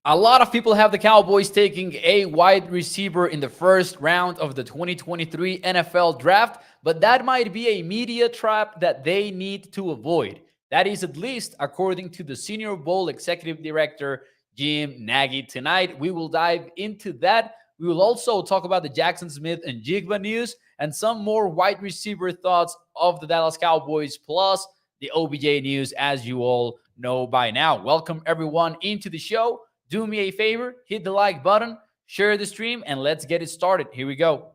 A lot of people have the Cowboys taking a wide receiver in the first round of the 2023 NFL draft, but that might be a media trap that they need to avoid. That is at least according to the Senior Bowl executive director, Jim Nagy. Tonight, we will dive into that. We will also talk about the Jaxon Smith-Njigba news and some more wide receiver thoughts of the Dallas Cowboys, plus the OBJ news, as you all know by now. Welcome, everyone, into the show. Do me a favor, hit the like button, share the stream, and let's get it started. Here we go.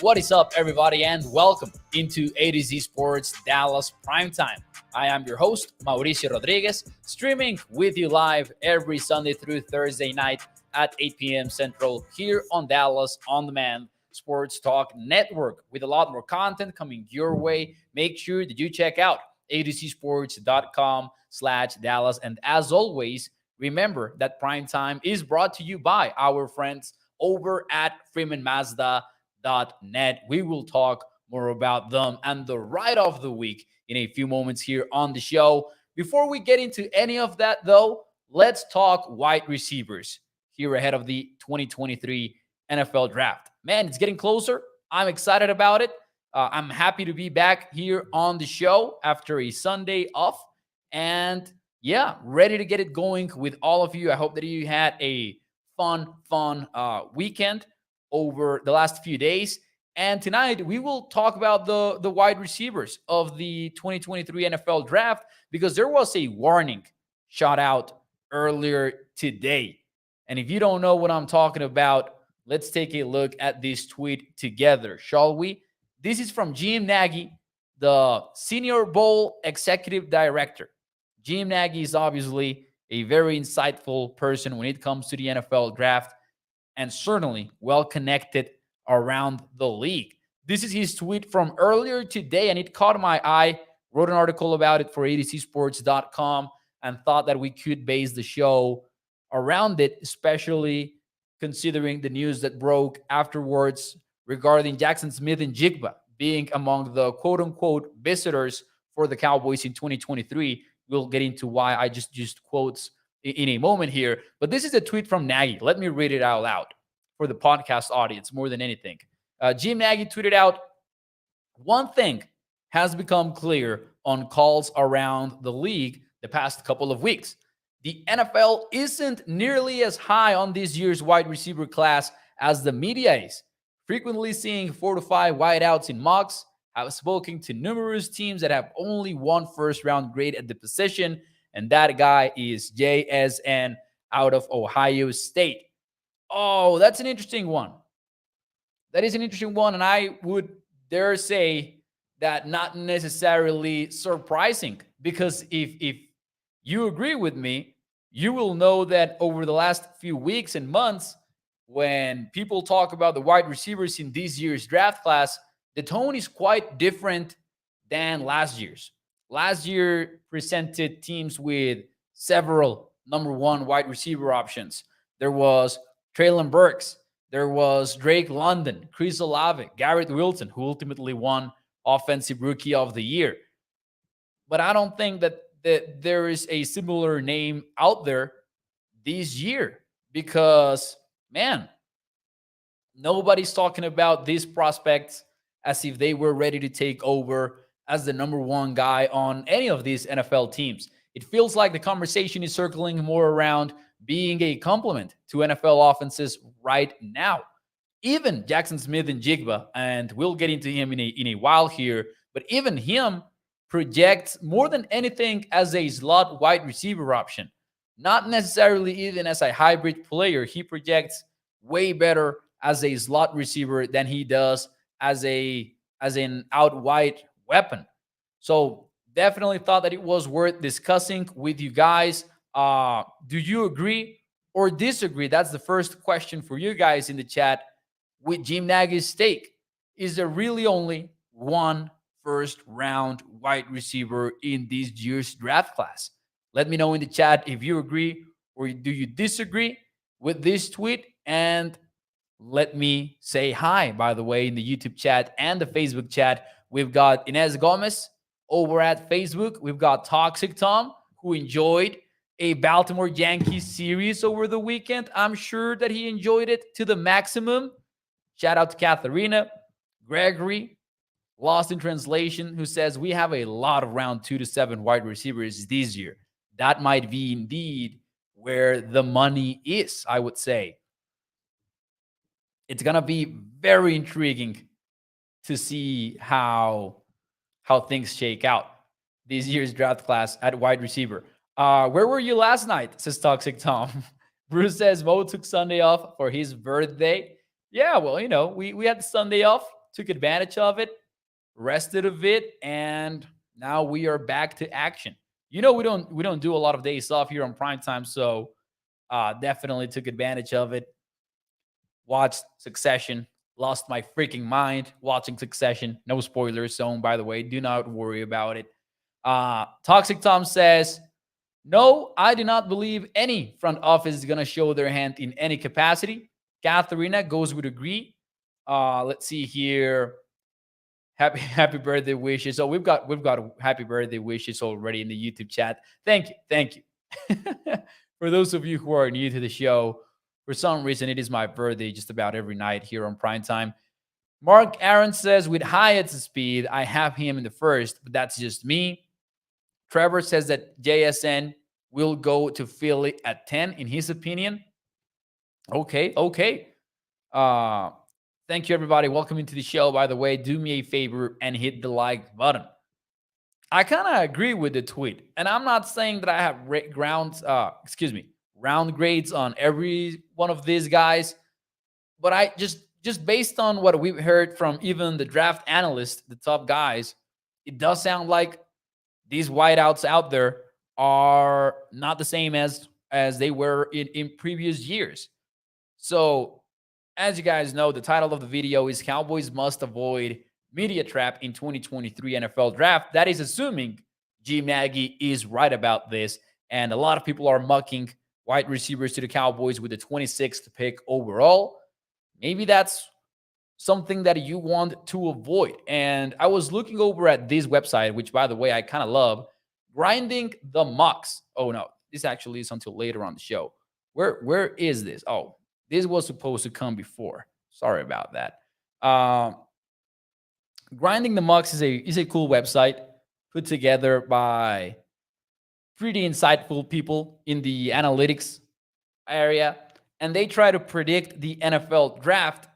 What is up, everybody, and welcome into A to Z Sports Dallas Primetime. I am your host, Mauricio Rodriguez, streaming with you live every Sunday through Thursday night at 8 p.m. Central here on Dallas On Demand Sports Talk Network, with a lot more content coming your way. Make sure that you check out atozsports.com/Dallas. And as always, remember that Primetime is brought to you by our friends over at freemanmazda.net. We will talk more about them and the ride of the week in a few moments here on the show. Before we get into any of that, though, let's talk wide receivers here ahead of the 2023 NFL draft. Man, it's getting closer. I'm excited about it. I'm happy to be back here on the show after a Sunday off. And yeah, ready to get it going with all of you. I hope that you had a fun weekend over the last few days. And tonight we will talk about the wide receivers of the 2023 NFL draft, because there was a warning shot out earlier today. And if you don't know what I'm talking about, let's take a look at this tweet together, shall we? This is from Jim Nagy, the Senior Bowl executive director. Jim Nagy is obviously a very insightful person when it comes to the NFL draft, and certainly well connected around the league. This is his tweet from earlier today, and it caught my eye. Wrote an article about it for atozsports.com and thought that we could base the show around it, especially considering the news that broke afterwards regarding Jaxon Smith-Njigba being among the quote-unquote visitors for the Cowboys in 2023. We'll get into why I just used quotes in a moment here. But this is a tweet from Nagy. Let me read it out loud for the podcast audience more than anything. Jim Nagy tweeted out, "One thing has become clear on calls around the league the past couple of weeks. The NFL isn't nearly as high on this year's wide receiver class as the media is. Frequently seeing 4 to 5 wideouts in mocks. I've spoken to numerous teams that have only one first-round grade at the position, and that guy is JSN out of Ohio State." Oh, that's an interesting one. That is an interesting one, and I would dare say that not necessarily surprising, because if you agree with me, you will know that over the last few weeks and months, when people talk about the wide receivers in this year's draft class, the tone is quite different than last year's. Last year presented teams with several number one wide receiver options. There was Treylon Burks, there was Drake London, Chris Olave, Garrett Wilson, who ultimately won Offensive Rookie of the Year. But I don't think that there is a similar name out there this year, because, man, nobody's talking about these prospects as if they were ready to take over as the number one guy on any of these NFL teams. It feels like the conversation is circling more around being a complement to NFL offenses right now. Even Jaxon Smith-Njigba, and we'll get into him in a while here, but even him projects more than anything as a slot wide receiver option. Not necessarily even as a hybrid player. He projects way better as a slot receiver than he does as an out wide weapon. So definitely thought that it was worth discussing with you guys. Do you agree or disagree? That's the first question for you guys in the chat with Jim Nagy's take. Is there really only one first round wide receiver in this year's draft class? Let me know in the chat if you agree or do you disagree with this tweet. And let me say hi, by the way, in the YouTube chat and the Facebook chat. We've got Inez Gomez over at Facebook. We've got Toxic Tom, who enjoyed a Baltimore Yankees series over the weekend. I'm sure that he enjoyed it to the maximum. Shout out to Katharina. Gregory, Lost in Translation, who says, we have a lot of round 2 to 7 wide receivers this year. That might be indeed where the money is, I would say. It's going to be very intriguing to see how things shake out this year's draft class at wide receiver. Where were you last night, says Toxic Tom. Bruce says Mo took Sunday off for his birthday. Yeah, well, we had the Sunday off, took advantage of it, rested a bit, and now we are back to action. We don't do a lot of days off here on primetime, so definitely took advantage of it. Watched Succession, lost my freaking mind watching Succession. No spoilers zone, by the way. Do not worry about it. Toxic Tom says, no, I do not believe any front office is going to show their hand in any capacity. Katharina goes with agree. Let's see here. Happy birthday wishes. So we've got happy birthday wishes already in the YouTube chat. Thank you. For those of you who are new to the show, for some reason it is my birthday just about every night here on primetime. Mark Aaron says, with Hyatt's speed, I have him in the first, but that's just me. Trevor says that JSN will go to Philly at 10, in his opinion. Okay. Thank you, everybody. Welcome into the show, by the way. Do me a favor and hit the like button. I kind of agree with the tweet. And I'm not saying that I have round grades on every one of these guys. But I just based on what we've heard from even the draft analysts, the top guys, it does sound like these wideouts out there are not the same as they were in previous years. So, as you guys know, the title of the video is Cowboys Must Avoid Media Trap in 2023 NFL Draft. That is assuming G. Nagy is right about this. And a lot of people are mucking wide receivers to the Cowboys with the 26th pick overall. Maybe that's something that you want to avoid. And I was looking over at this website, which, by the way, I kind of love, Grinding the Mucks. Oh, no, this actually is until later on the show. Where is this? Oh, this was supposed to come before. Sorry about that. Grinding the Mucks is a cool website put together by pretty insightful people in the analytics area. And they try to predict the NFL draft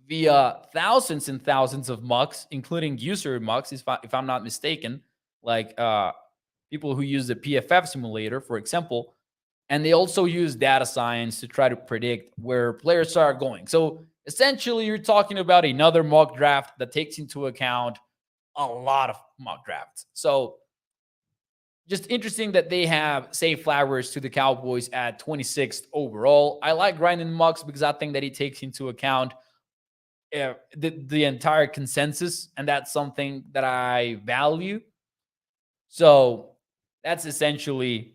via thousands and thousands of mucks, including user mucks, if I'm not mistaken, like people who use the PFF simulator, for example. And they also use data science to try to predict where players are going. So essentially, you're talking about another mock draft that takes into account a lot of mock drafts. So just interesting that they have safe flowers to the Cowboys at 26th overall. I like Grinding Mucks because I think that he takes into account the entire consensus, and that's something that I value. So that's essentially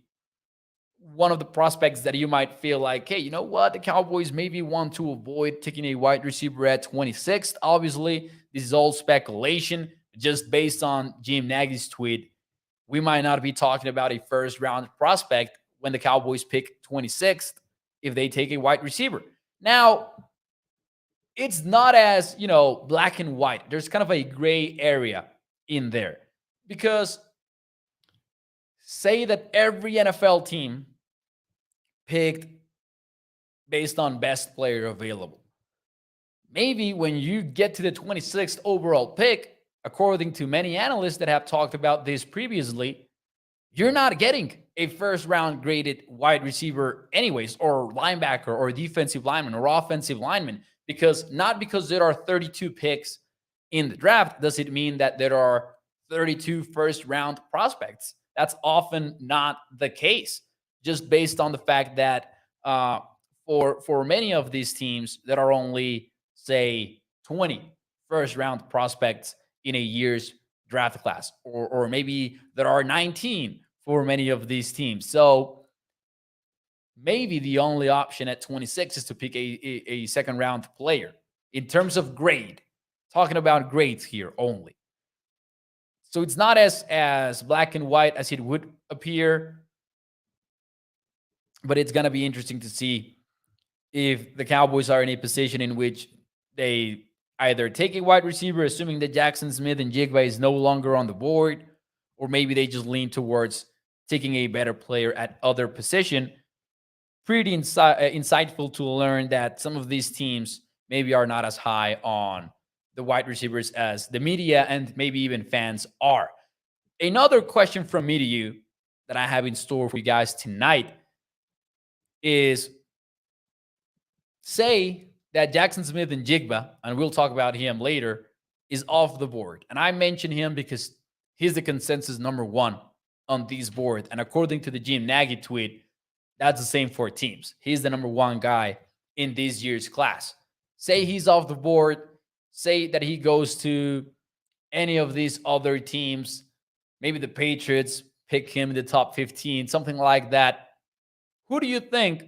one of the prospects that you might feel like, hey, you know what? The Cowboys maybe want to avoid taking a wide receiver at 26th. Obviously, this is all speculation. Just based on Jim Nagy's tweet, we might not be talking about a first-round prospect when the Cowboys pick 26th if they take a wide receiver. Now, it's not as, black and white. There's kind of a gray area in there. Because say that every NFL team picked based on best player available. Maybe when you get to the 26th overall pick, according to many analysts that have talked about this previously, you're not getting a first round graded wide receiver anyways, or linebacker, or defensive lineman, or offensive lineman, because there are 32 picks in the draft does it mean that there are 32 first round prospects. That's often not the case, just based on the fact that for many of these teams, there are only, say, 20 first round prospects in a year's draft class, or maybe there are 19 for many of these teams. So maybe the only option at 26 is to pick a second round player in terms of grade. Talking about grades here only. So it's not as black and white as it would appear, but it's going to be interesting to see if the Cowboys are in a position in which they either take a wide receiver, assuming that Jaxon Smith-Njigba is no longer on the board, or maybe they just lean towards taking a better player at other position. Pretty insightful to learn that some of these teams maybe are not as high on the wide receivers as the media and maybe even fans are. Another question from me to you that I have in store for you guys tonight is, say that Jaxon Smith-Njigba, and we'll talk about him later, is off the board. And I mention him because he's the consensus number one on these boards. And according to the Jim Nagy tweet, that's the same for teams. He's the number one guy in this year's class. Say he's off the board. Say that he goes to any of these other teams. Maybe the Patriots pick him in the top 15, something like that. Who do you think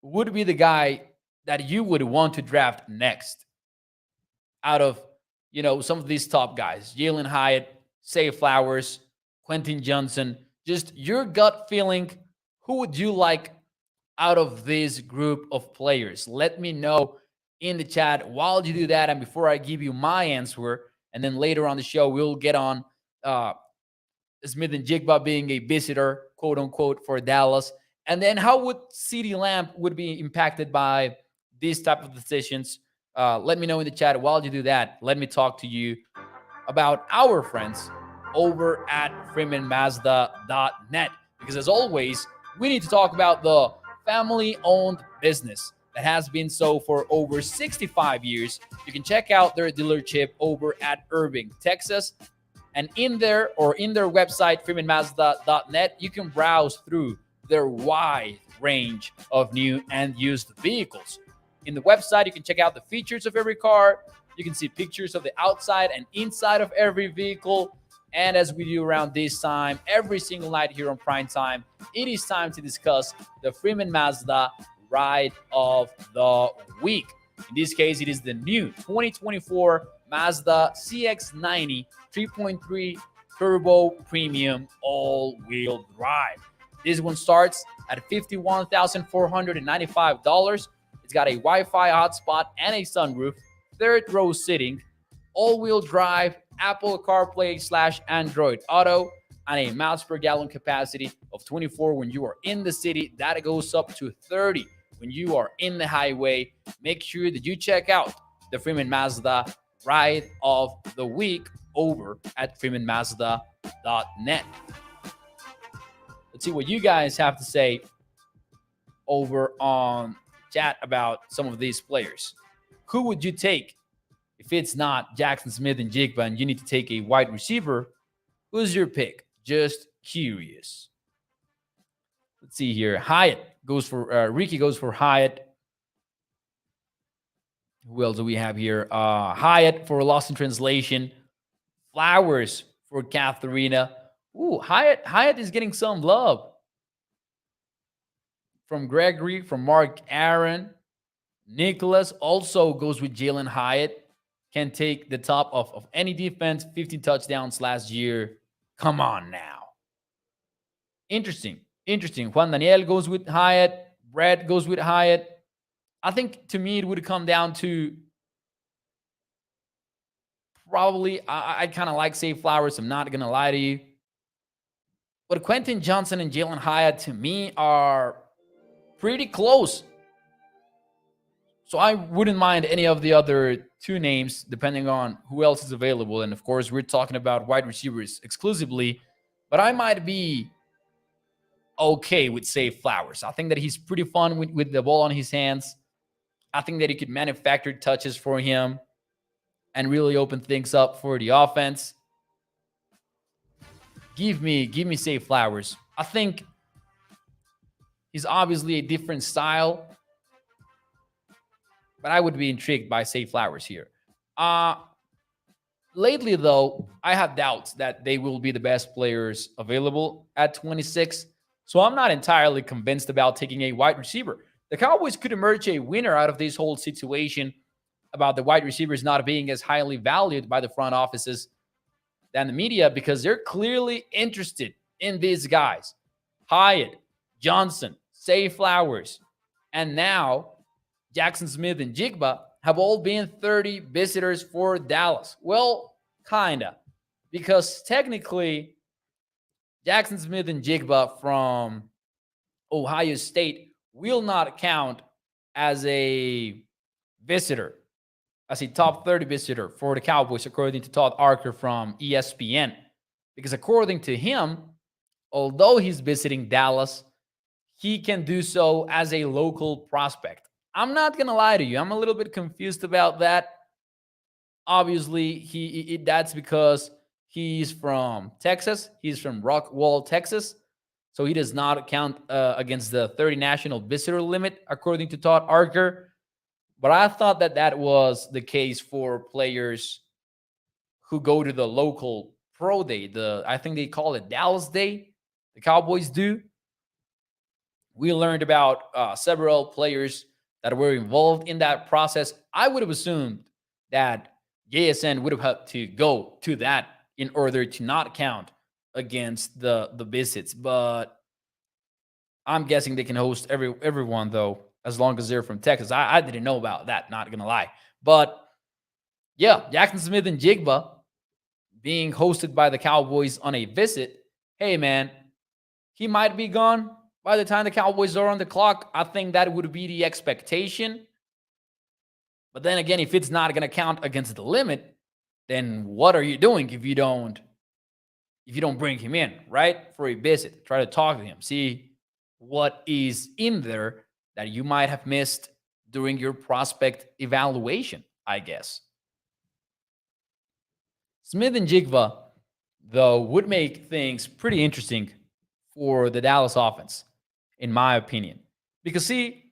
would be the guy that you would want to draft next out of, some of these top guys? Jalen Hyatt, Zay Flowers, Quentin Johnson. Just your gut feeling. Who would you like out of this group of players? Let me know in the chat while you do that. And before I give you my answer, and then later on the show, we'll get on Smith-Njigba being a visitor, quote unquote, for Dallas. And then how would CeeDee Lamb would be impacted by these type of decisions? Let me know in the chat. While you do that, let me talk to you about our friends over at FreemanMazda.net. Because as always, we need to talk about the family-owned business that has been so for over 65 years. You can check out their dealership over at Irving, Texas. And in their website, FreemanMazda.net, you can browse through their wide range of new and used vehicles. In the website, you can check out the features of every car. You can see pictures of the outside and inside of every vehicle. And as we do around this time, every single night here on Prime Time, it is time to discuss the Freeman Mazda Ride of the Week. In this case, it is the new 2024 Mazda CX-90 3.3 Turbo Premium All-Wheel Drive. This one starts at $51,495. It's got a Wi-Fi hotspot and a sunroof, third row sitting, all-wheel drive, Apple CarPlay / Android Auto, and a miles per gallon capacity of 24 when you are in the city. That goes up to 30 when you are in the highway. Make sure that you check out the Freeman Mazda Ride of the Week over at FreemanMazda.net. Let's see what you guys have to say over on chat about some of these players. Who would you take if it's not Jaxon Smith-Njigba and you need to take a wide receiver? Who's your pick? Just curious. Let's see here. Ricky goes for Hyatt. Who else do we have here? Hyatt for Lost in Translation. Flowers for Katharina. Ooh, Hyatt is getting some love. From Gregory, from Mark Aaron. Nicholas also goes with Jalen Hyatt. Can take the top of any defense. 15 touchdowns last year. Come on now. Interesting. Juan Daniel goes with Hyatt. Brett goes with Hyatt. I think to me it would come down to probably, I kind of like Zay Flowers. I'm not going to lie to you. But Quentin Johnson and Jalen Hyatt to me are pretty close. So I wouldn't mind any of the other two names, depending on who else is available. And of course, we're talking about wide receivers exclusively. But I might be okay with Zay Flowers. I think that he's pretty fun with the ball on his hands. I think that he could manufacture touches for him and really open things up for the offense. Give me Zay Flowers. I think he's obviously a different style, but I would be intrigued by Zay Flowers here. Lately, though, I have doubts that they will be the best players available at 26. So I'm not entirely convinced about taking a wide receiver. The Cowboys could emerge a winner out of this whole situation about the wide receivers not being as highly valued by the front offices than the media because they're clearly interested in these guys. Hyatt, Johnson, Say Flowers, and now Jaxon Smith-Njigba have all been 30 visitors for Dallas. Well, kinda. Because technically, Jaxon Smith-Njigba from Ohio State will not count as a visitor, as a top 30 visitor for the Cowboys, according to Todd Archer from ESPN. Because according to him, although he's visiting Dallas, he can do so as a local prospect. I'm not going to lie to you. I'm a little bit confused about that. Obviously, that's because he's from Texas. He's from Rockwall, Texas. So he does not count against the 30 national visitor limit, according to Todd Archer. But I thought that was the case for players who go to the local pro day. I think they call it Dallas Day. The Cowboys do. We learned about several players that were involved in that process. I would have assumed that JSN would have had to go to that in order to not count against the visits. But I'm guessing they can host everyone, though, as long as they're from Texas. I didn't know about that, not going to lie. But, yeah, Jaxon Smith-Njigba being hosted by the Cowboys on a visit. Hey, man, he might be gone by the time the Cowboys are on the clock. I think that would be the expectation. But then again, if it's not going to count against the limit, then what are you doing if you don't bring him in, right? For a visit, try to talk to him, see what is in there that you might have missed during your prospect evaluation, I guess. Smith-Njigba, though, would make things pretty interesting for the Dallas offense, in my opinion. Because, see,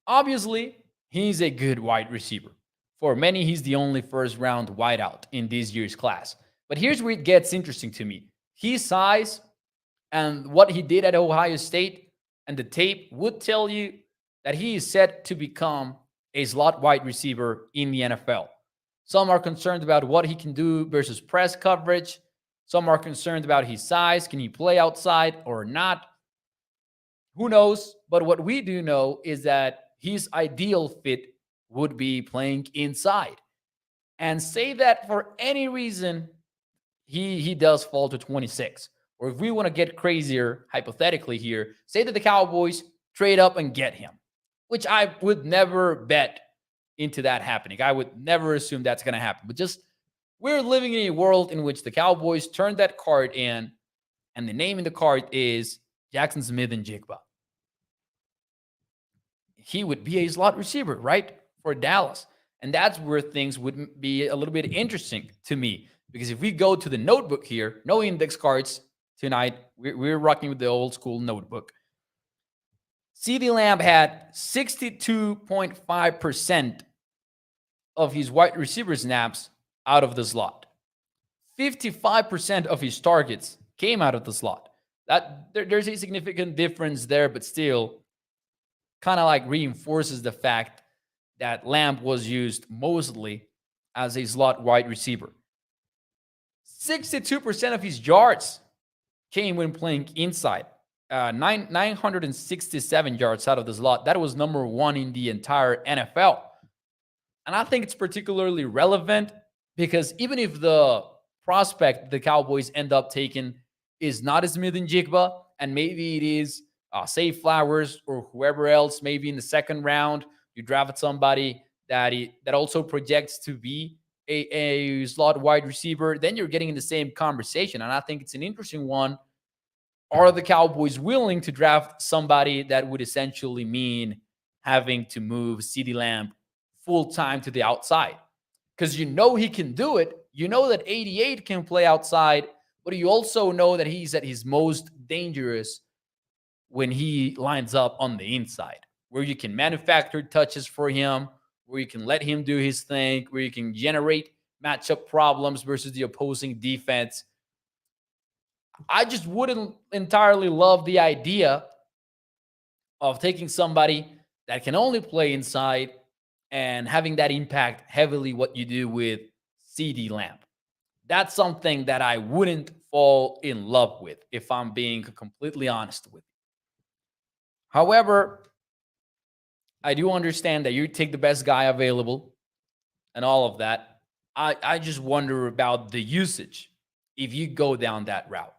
obviously, he's a good wide receiver. For many, he's the only first-round wideout in this year's class. But here's where it gets interesting to me. His size and what he did at Ohio State and the tape would tell you that he is set to become a slot wide receiver in the NFL. Some are concerned about what he can do versus press coverage. Some are concerned about his size. Can he play outside or not? Who knows? But what we do know is that his ideal fit would be playing inside. And say that for any reason, he does fall to 26. Or if we want to get crazier, hypothetically here, say that the Cowboys trade up and get him, which I would never bet into that happening. I would never assume that's going to happen. But just we're living in a world in which the Cowboys turned that card in, and the name in the card is Jaxon Smith-Njigba. He would be a slot receiver, right, for Dallas. And that's where things would be a little bit interesting to me. Because if we go to the notebook here, no index cards tonight. We're rocking with the old school notebook. CeeDee Lamb had 62.5% of his wide receiver snaps out of the slot. 55% of his targets came out of the slot. There's a significant difference there, but still kind of like reinforces the fact that Lamb was used mostly as a slot wide receiver. 62% of his yards came when playing inside. 967 yards out of the slot. That was number one in the entire NFL. And I think it's particularly relevant because even if the prospect the Cowboys end up taking is not Smith-Njigba, and maybe it is Say Flowers or whoever else, maybe in the second round, you draft somebody that also projects to be a slot wide receiver, then you're getting in the same conversation. And I think it's an interesting one. Are the Cowboys willing to draft somebody that would essentially mean having to move CeeDee Lamb full-time to the outside? Because you know he can do it. You know that 88 can play outside, but you also know that he's at his most dangerous when he lines up on the inside, where you can manufacture touches for him, where you can let him do his thing, where you can generate matchup problems versus the opposing defense. I just wouldn't entirely love the idea of taking somebody that can only play inside and having that impact heavily what you do with CeeDee Lamb. That's something that I wouldn't fall in love with, if I'm being completely honest with you. However, I do understand that you take the best guy available and all of that. I just wonder about the usage if you go down that route.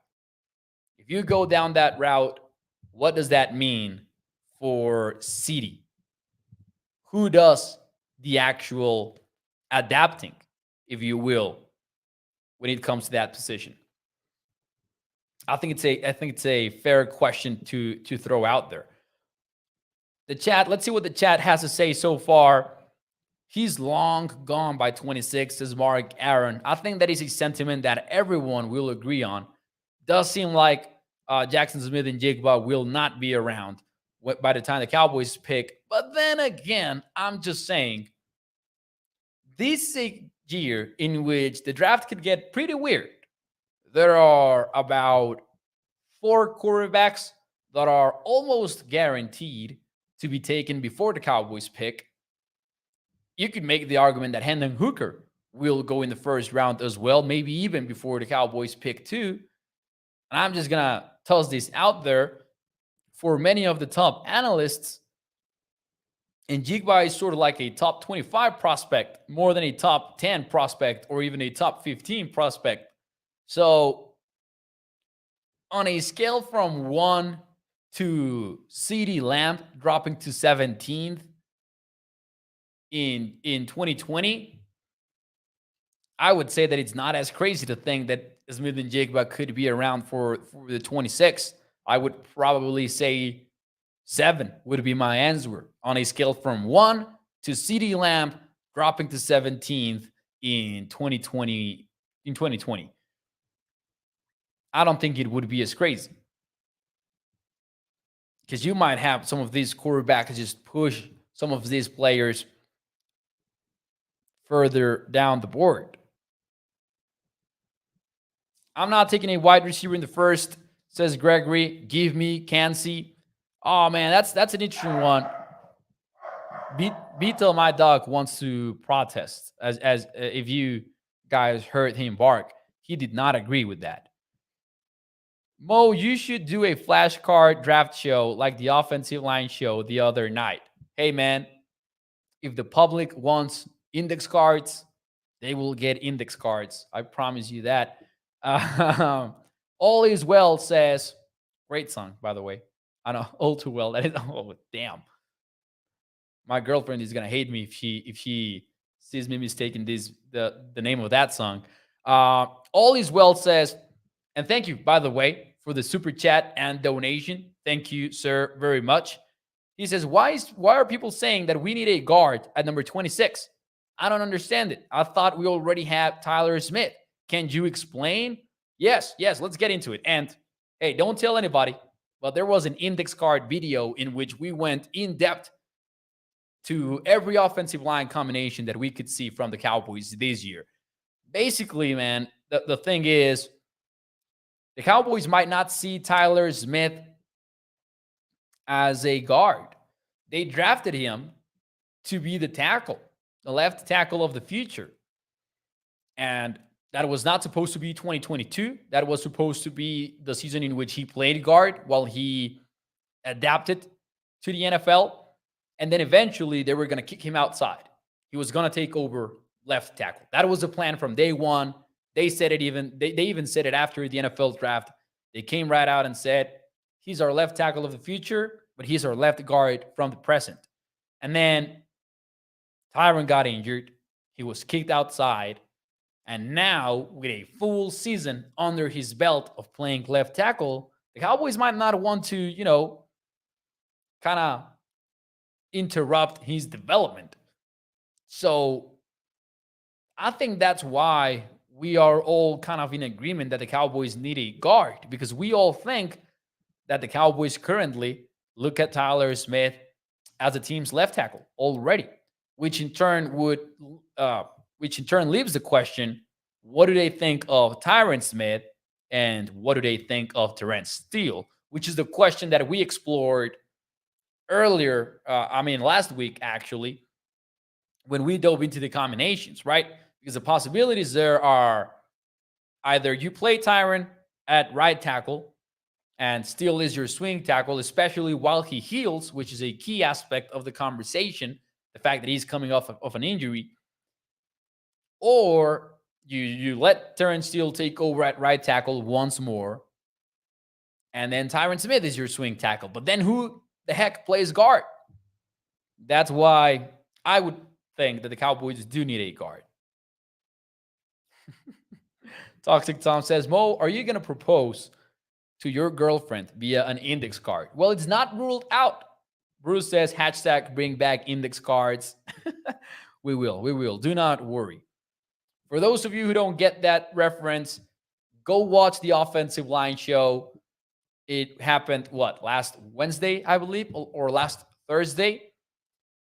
If you go down that route, what does that mean for CeeDee? Who does the actual adapting, if you will, when it comes to that position? I think it's a fair question to throw out there. The chat, let's see what the chat has to say so far. He's long gone by 26, says Mark Aaron. I think that is a sentiment that everyone will agree on. Does seem like Jaxon Smith-Njigba will not be around by the time the Cowboys pick. But then again, I'm just saying, this is a year in which the draft could get pretty weird. There are about 4 quarterbacks that are almost guaranteed to be taken before the Cowboys pick. You could make the argument that Hendon Hooker will go in the first round as well, maybe even before the Cowboys pick too. And I'm just going to toss this out there. For many of the top analysts, Njigba is sort of like a top 25 prospect, more than a top 10 prospect or even a top 15 prospect. So on a scale from 1 to CeeDee Lamb dropping to 17th in 2020, I would say that it's not as crazy to think that Smith-Njigba could be around for the 26th. I would probably say 7 would be my answer on a scale from 1 to CeeDee Lamb dropping to 17th in 2020. I don't think it would be as crazy, because you might have some of these quarterbacks just push some of these players further down the board. I'm not taking a wide receiver in the first, says Gregory. Give me Kansey. Oh man, that's an interesting one. Beetle, my dog, wants to protest. As if you guys heard him bark, he did not agree with that. Mo, you should do a flashcard draft show like the offensive line show the other night. Hey man, if the public wants index cards, they will get index cards. I promise you that. All is well says, great song, by the way. I know, all too well. That is, oh damn. My girlfriend is gonna hate me if she sees me mistaking the name of that song. All is well says, and thank you, by the way, for the super chat and donation. Thank you, sir, very much. He says, why are people saying that we need a guard at number 26? I don't understand it. I thought we already have Tyler Smith. Can you explain? Yes, let's get into it. And hey, don't tell anybody, but there was an index card video in which we went in depth to every offensive line combination that we could see from the Cowboys this year. Basically, man, the thing is, the Cowboys might not see Tyler Smith as a guard. They drafted him to be the tackle, the left tackle of the future. And that was not supposed to be 2022. That was supposed to be the season in which he played guard while he adapted to the NFL. And then eventually they were going to kick him outside. He was going to take over left tackle. That was the plan from day one. They said it they even said it after the NFL draft. They came right out and said, he's our left tackle of the future, but he's our left guard from the present. And then Tyron got injured. He was kicked outside. And now, with a full season under his belt of playing left tackle, the Cowboys might not want to, kind of interrupt his development. So I think that's why we are all kind of in agreement that the Cowboys need a guard, because we all think that the Cowboys currently look at Tyler Smith as the team's left tackle already, which in turn leaves the question, what do they think of Tyron Smith And what do they think of Terrence Steele? Which is the question that we explored earlier. Last week, actually, when we dove into the combinations, right? Because the possibilities there are either you play Tyron at right tackle and Steele is your swing tackle, especially while he heals, which is a key aspect of the conversation, the fact that he's coming off of an injury, or you let Terrence Steele take over at right tackle once more, and then Tyron Smith is your swing tackle. But then who the heck plays guard? That's why I would think that the Cowboys do need a guard. Toxic Tom says, Mo, are you going to propose to your girlfriend via an index card? Well, it's not ruled out. Bruce says, hashtag bring back index cards. We will. Do not worry. For those of you who don't get that reference, go watch the offensive line show. It happened, last Wednesday, I believe, or last Thursday.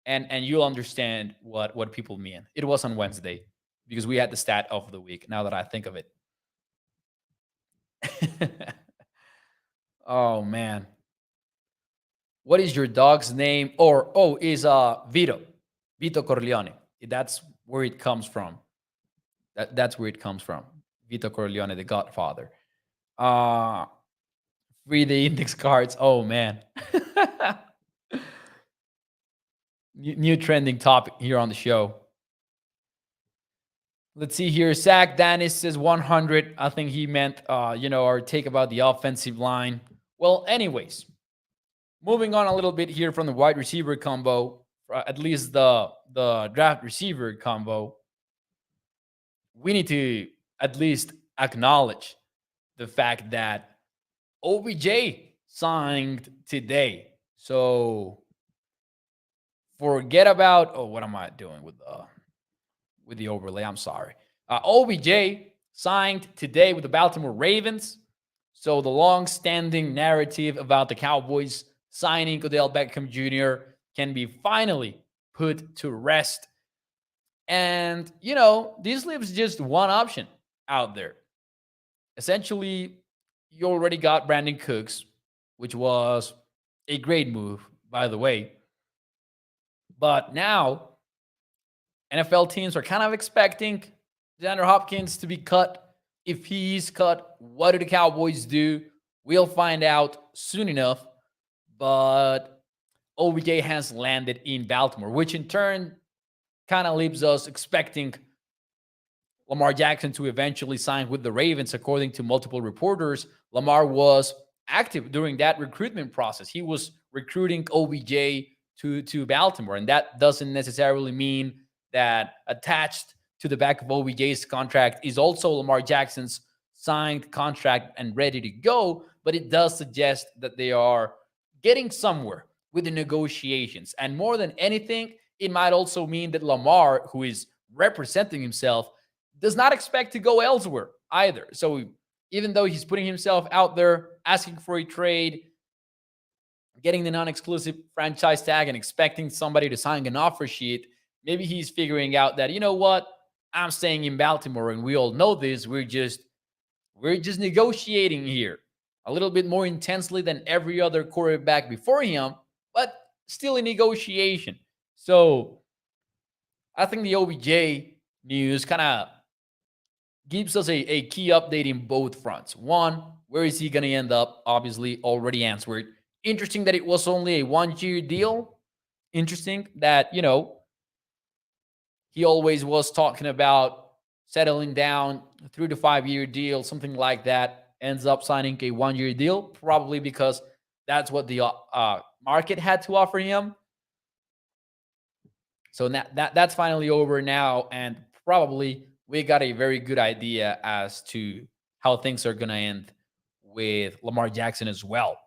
And you'll understand what people mean. It was on Wednesday because we had the stat of the week, now that I think of it. Oh, man. What is your dog's name? Is Vito. Vito Corleone. That's where it comes from. That's where it comes from. Vito Corleone, the Godfather. Free the index cards. Oh, man. New trending topic here on the show. Let's see here. Zach Dennis says 100. I think he meant, our take about the offensive line. Well, anyways, moving on a little bit here from the wide receiver combo, at least the draft receiver combo, we need to at least acknowledge the fact that OBJ signed today. So forget about, what am I doing with the overlay? I'm sorry. OBJ signed today with the Baltimore Ravens. So the long-standing narrative about the Cowboys signing Odell Beckham Jr. can be finally put to rest. And, this leaves just one option out there. Essentially, you already got Brandon Cooks, which was a great move, by the way. But now, NFL teams are kind of expecting DeAndre Hopkins to be cut. If he's cut, what do the Cowboys do? We'll find out soon enough. But OBJ has landed in Baltimore, which in turn kind of leaves us expecting Lamar Jackson to eventually sign with the Ravens. According to multiple reporters, Lamar was active during that recruitment process. He was recruiting OBJ to Baltimore, and that doesn't necessarily mean that attached to the back of OBJ's contract is also Lamar Jackson's signed contract and ready to go, but it does suggest that they are getting somewhere with the negotiations. And more than anything, it might also mean that Lamar, who is representing himself, does not expect to go elsewhere either. So even though he's putting himself out there, asking for a trade, getting the non-exclusive franchise tag and expecting somebody to sign an offer sheet, maybe he's figuring out that, I'm staying in Baltimore, and we all know this. We're just negotiating here a little bit more intensely than every other quarterback before him, but still in negotiation. So I think the OBJ news kind of gives us a key update in both fronts. One, where is he going to end up? Obviously, already answered. Interesting that it was only a 1-year deal. Interesting that, he always was talking about settling down, 3 to 5 year deal, something like that. Ends up signing a 1-year deal, probably because that's what the market had to offer him. So that's finally over now, and probably we got a very good idea as to how things are going to end with Lamar Jackson as well.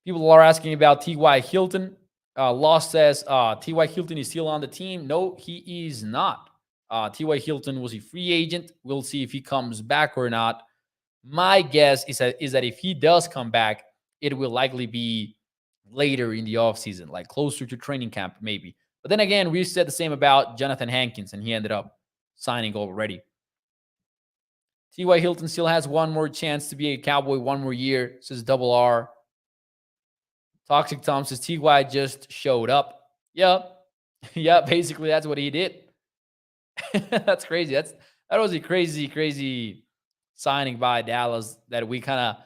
People are asking about T.Y. Hilton. Lost says T.Y. Hilton is still on the team. No, he is not. T.Y. Hilton was a free agent. We'll see if he comes back or not. My guess is that if he does come back, it will likely be later in the offseason, like closer to training camp, maybe. But then again, we said the same about Jonathan Hankins, and he ended up signing already. T.Y. Hilton still has one more chance to be a Cowboy, one more year, says Double R. Toxic Tom says T.Y. just showed up. Yeah. Yeah, basically that's what he did. That's crazy. That was a crazy signing by Dallas that we kind of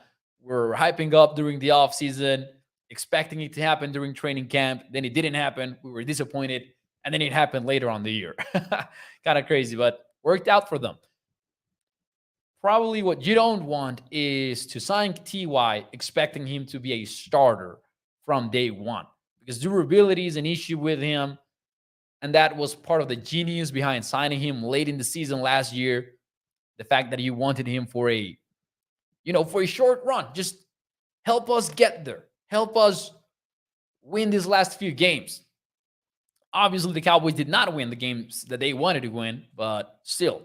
were hyping up during the offseason, expecting it to happen during training camp. Then it didn't happen. We were disappointed. And then it happened later on the year. Kind of crazy, but worked out for them. Probably what you don't want is to sign TY expecting him to be a starter from day one, because durability is an issue with him. And that was part of the genius behind signing him late in the season last year. The fact that you wanted him for a short run. Just help us get there. Help us win these last few games. Obviously, the Cowboys did not win the games that they wanted to win, but still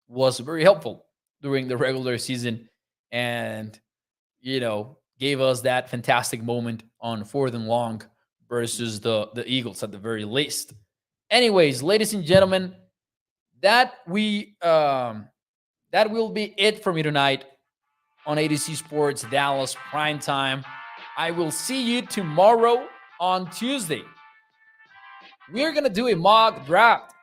was very helpful during the regular season and, gave us that fantastic moment on 4th and long versus the Eagles at the very least. Anyways, ladies and gentlemen, that will be it for me tonight on ADC Sports Dallas Primetime. I will see you tomorrow on Tuesday. We're going to do a mock draft,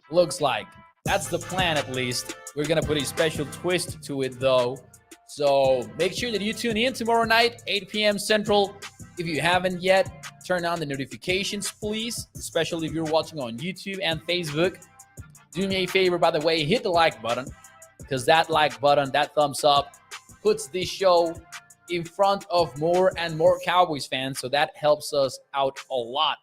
looks like. That's the plan, at least. We're going to put a special twist to it, though. So make sure that you tune in tomorrow night, 8 p.m. Central. If you haven't yet, turn on the notifications, please, especially if you're watching on YouTube and Facebook. Do me a favor, by the way, hit the like button, because that like button, that thumbs up, puts this show in front of more and more Cowboys fans, so that helps us out a lot.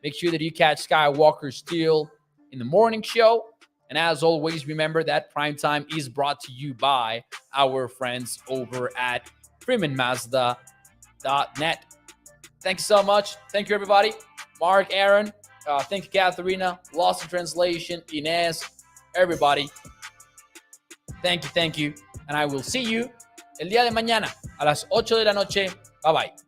Make sure that you catch Skywalker Steel in the morning show. And as always, remember that Primetime is brought to you by our friends over at FreemanMazda.net. Thank you so much. Thank you, everybody. Mark, Aaron, thank you, Katharina, Lost in Translation, Inez, everybody. Thank you. And I will see you el día de mañana a las 8 de la noche. Bye-bye.